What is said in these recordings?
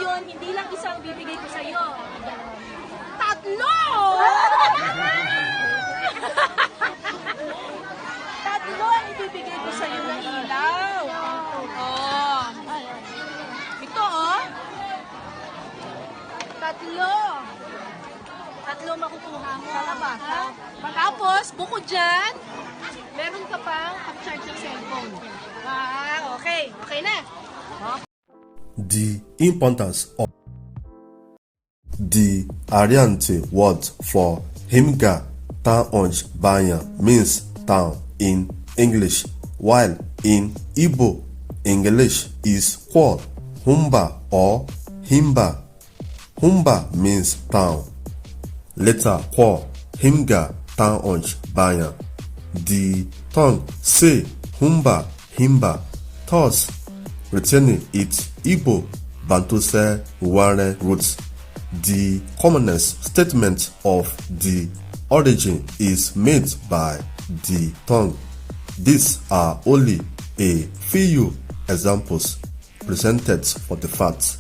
ngayon, hindi lang isang bibigay ko sa'yo. Tatlo! Tatlo ang ibibigay ko sa'yo na ilaw. Oh. Ito, oh. Tatlo makukuha mo. Kalabasa. Tapos, bukod dyan, meron ka pang pang-charge ng cellphone. Okay. Okay na. The importance of the Ariante word for Himga Taonj Banya means town in English, while in Igbo English is called Humba or Himba. Humba means town. Later called Himga Taonj Banya. The tongue say Humba Himba, thus retaining its Igbo Bantuse Ware roots. The commonest statement of the origin is made by the tongue. These are only a few examples presented for the fact.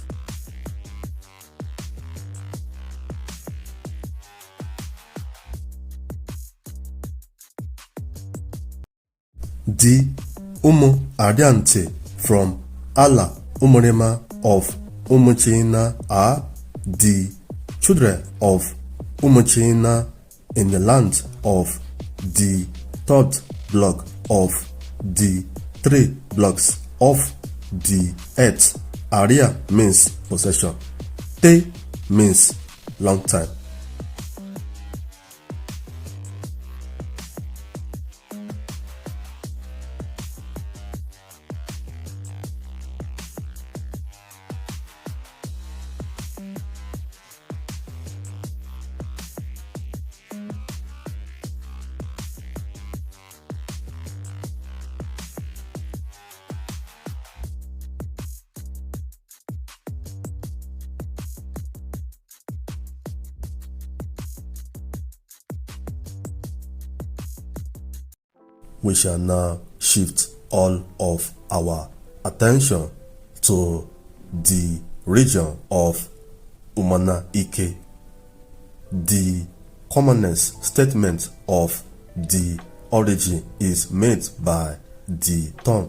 The UMUARIATE from Allah Umurema of Umuchina are the children of Umuchina in the land of the third block of the 3 blocks of the earth. Aria means possession. Te means long time. We shall now shift all of our attention to the region of UMARIATE. The commonest statement of the origin is made by the tongue.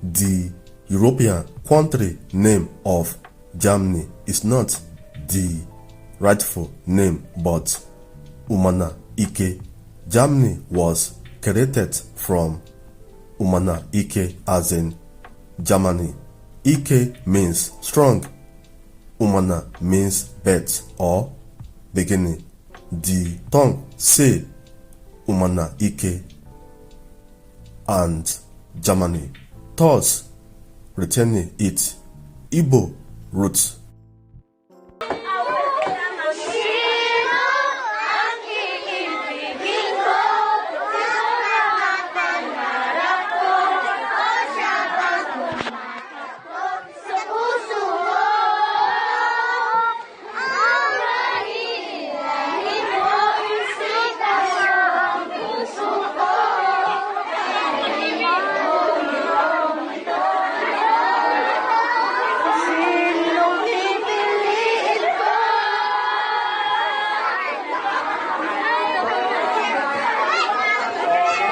The European country name of Germany is not the rightful name but UMARIATE. Germany was created from UMARIATE as in Germany. Ike means strong. Umana means birth or beginning. The tongue say UMARIATE and Germany, thus retaining its Igbo roots.